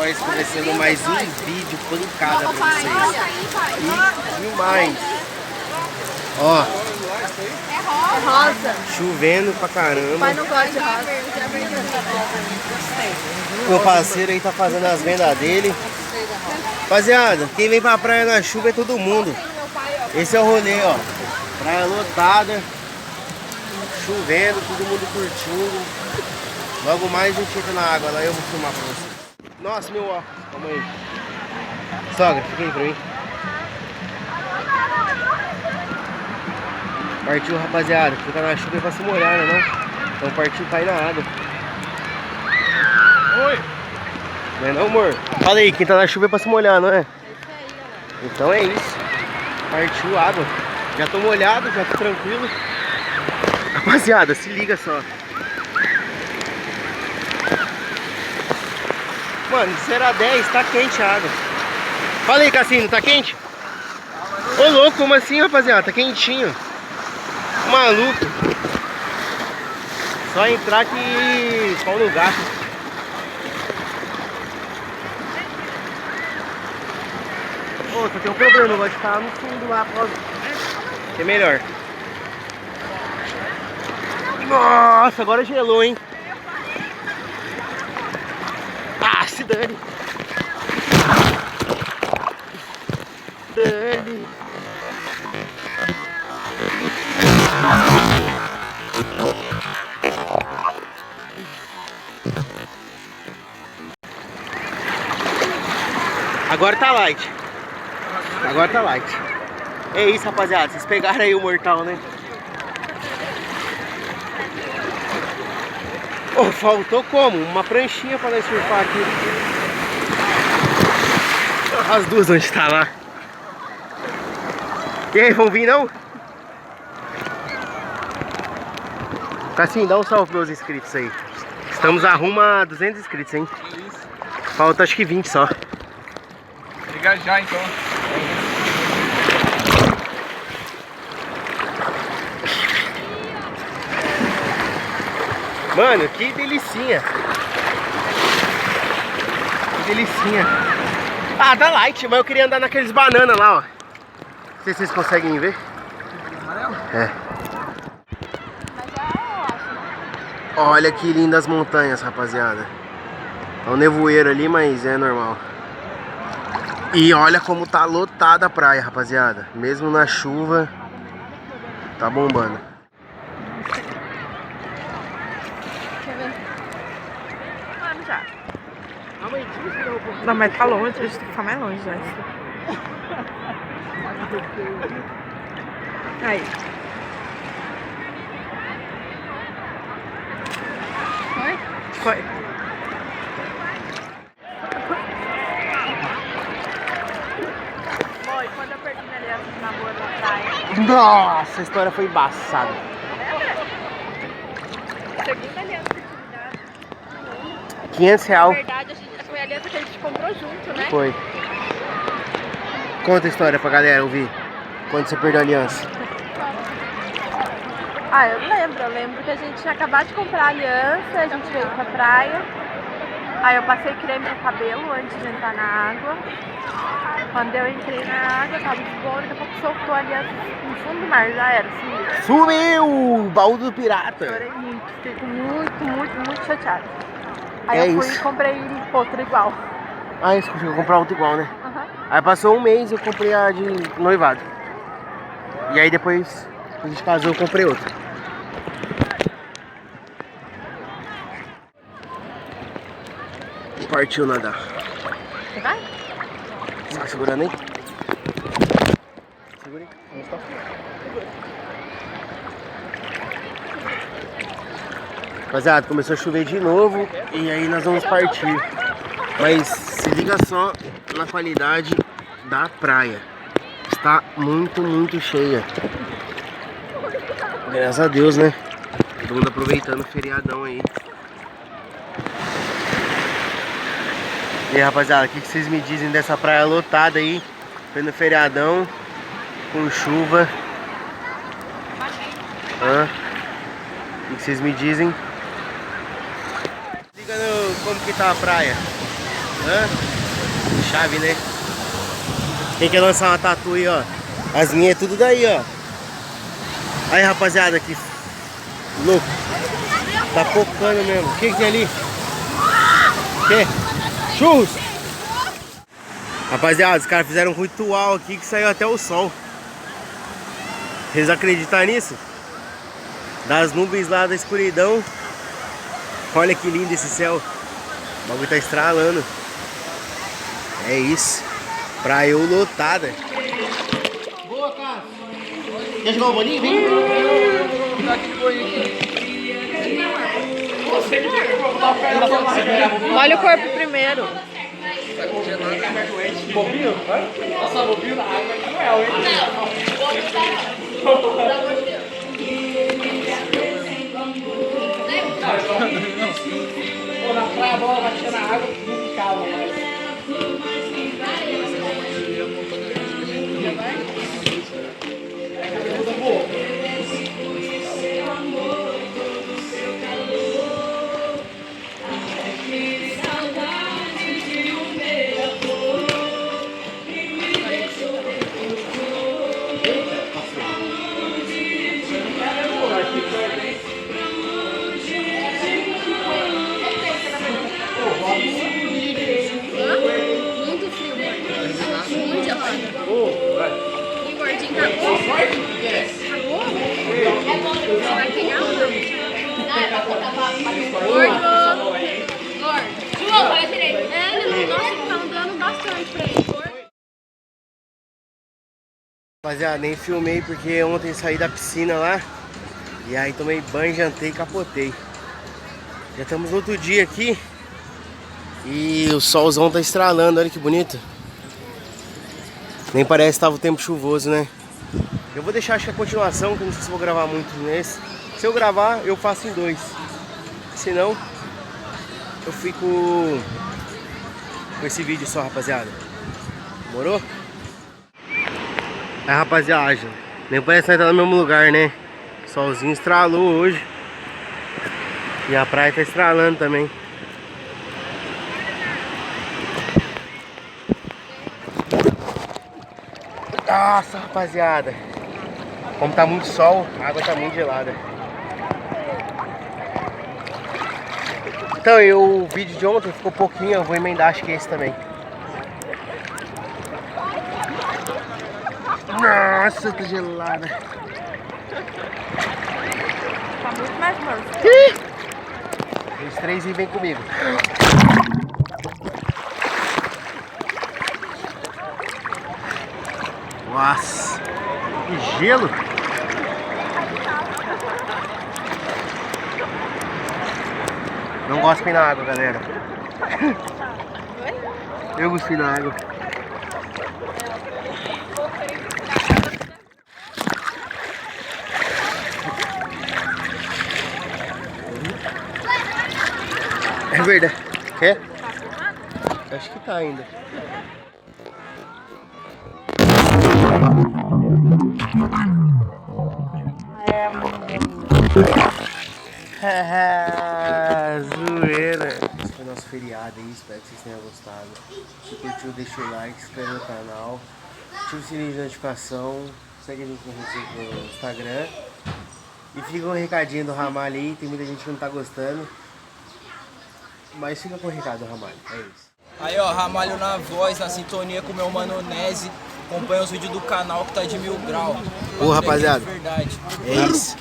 nós começando mais um vídeo pancada pra vocês. E mais. Ó. É rosa. Chovendo pra caramba. Pai não gosta de rosa. Meu parceiro aí tá fazendo as vendas dele. Rapaziada, quem vem pra praia na chuva é todo mundo. Esse é o rolê, ó. Praia lotada. Chovendo, todo mundo curtindo. Logo mais a gente entra na água lá e eu vou filmar pra vocês. Nossa, meu ó, calma aí. Sogra, fica aí pra mim. Partiu, rapaziada. Fica na chuva pra se molhar, né não? Então partiu cair na água. Oi! Não é não, amor? Fala aí, quem tá na chuva é pra se molhar, não é? Então é isso. Partiu água. Já tô molhado, já tô tranquilo. Rapaziada, se liga só. Mano, 0 a 10, tá quente a água. Fala aí, Cassino, tá quente? Ô louco, como assim, rapaziada? Tá quentinho. Maluco. Só entrar que pau no gato. Pô, só tem um problema, eu vou ficar no fundo lá, pode. Que é melhor. Nossa, agora gelou, hein? Ah, se dane. Dane. Agora tá light. Agora tá light. É isso, rapaziada. Vocês pegaram aí o mortal, né? Oh, faltou como? Uma pranchinha pra nós surfar aqui. As duas onde tá lá. E aí, vão vir não? Assim, dá um salve pros inscritos aí. Estamos a rumo a 200 inscritos, hein? Falta acho que 20 só. Liga já então. Mano, que delicinha. Que delicinha. Ah, tá light, mas eu queria andar naqueles bananas lá, ó. Não sei se vocês conseguem ver. É. Olha que lindas montanhas, rapaziada. É um nevoeiro ali, mas é normal. E olha como tá lotada a praia, rapaziada. Mesmo na chuva, tá bombando. Já. Não, mas tá longe, a gente tem que ficar mais longe, já. Aí. Foi? Foi. Foi, quando eu perdi minha aliança de namoro na praia. Nossa, a história foi embaçada. Segunda aliança que eu tive dado. R$500. Na verdade, foi a aliança que a gente comprou junto, né? Foi. Conta a história pra galera ouvir. Quando você perdeu a aliança. Ah, eu lembro que a gente tinha acabado de comprar a aliança, a gente veio pra praia. Aí eu passei creme no cabelo antes de entrar na água. Quando eu entrei na água, tava de boa, daqui a pouco soltou a aliança no fundo do mar, já era, sumiu. Sumiu! Baú do pirata! Chorei muito, fiquei muito chateada. Aí É eu fui isso. e comprei outro igual. Ah, isso, conseguiu comprar outro igual, né? Uhum. Aí passou um mês eu comprei a de noivado. E aí depois a gente casou, eu comprei outra. Partiu nadar. Você vai? Você tá segurando aí? Segura aí. Vamos lá. Rapaziada, começou a chover de novo e aí nós vamos partir. Mas se liga só na qualidade da praia. Está muito cheia. Graças a Deus, né? Todo mundo aproveitando o feriadão aí. E aí, rapaziada, o que vocês me dizem dessa praia lotada aí? Foi feriadão, com chuva. O que vocês me dizem? Liga no como que tá a praia. Hã? Chave, né? Quem quer lançar uma tatu aí, ó? As minhas é tudo daí, ó. Aí, rapaziada, que louco. Tá focando mesmo. O que tem ali? O que? Churros! Rapaziada, os caras fizeram um ritual aqui que saiu até o sol. Vocês acreditam nisso? Das nuvens lá da escuridão. Olha que lindo esse céu. O bagulho tá estralando. É isso. Praia lotada. Boa, cara. Quer jogar o bolinho? Vem. Olha o corpo primeiro. Bobinho? Nossa, bobinho na água aqui não é, hein? Na praia a bola batia na água, não ficava mais. Muito frio, muito gelado. E o gordinho cagou? Cagou? Você vai pegar ou não? Gordo! Gordo! João, fala direito. Nossa, ele tá andando bastante pra ele. Rapaziada, nem filmei porque ontem saí da piscina lá. E aí tomei banho, jantei e capotei. Já estamos no outro dia aqui. E o solzão tá estralando, olha que bonito. Nem parece que tava o tempo chuvoso, né? Eu vou deixar, acho que a continuação, que eu não sei se vou gravar muito nesse. Se eu gravar, eu faço em 2. Se não, eu fico com esse vídeo só, rapaziada. Demorou? É, rapaziada, nem parece que nós tá no mesmo lugar, né? O solzinho estralou hoje. E a praia tá estralando também. Nossa, rapaziada. Como tá muito sol, a água tá muito gelada. Então, o vídeo de ontem ficou pouquinho, eu vou emendar, acho que esse também. Nossa, tá gelada. Tá muito mais manso. Os 3 e vem comigo. Nossa, que gelo. Não gosto de ir na água, galera. Eu gosto de ir na água. É verdade. Quer? Acho que tá ainda. Zoeira. Esse foi nosso feriado aí, espero que vocês tenham gostado. Se curtiu, deixa o like, se inscreve no canal, ativa o sininho de notificação, segue a gente no Instagram. E fica um recadinho do Ramalho aí, tem muita gente que não tá gostando. Mas fica com o recado do Ramalho, é isso. Aí ó, Ramalho na voz, na sintonia com o meu mano Nese. Acompanha os vídeos do canal que tá de 1000 graus. Ô, rapaziada, verdade. é isso.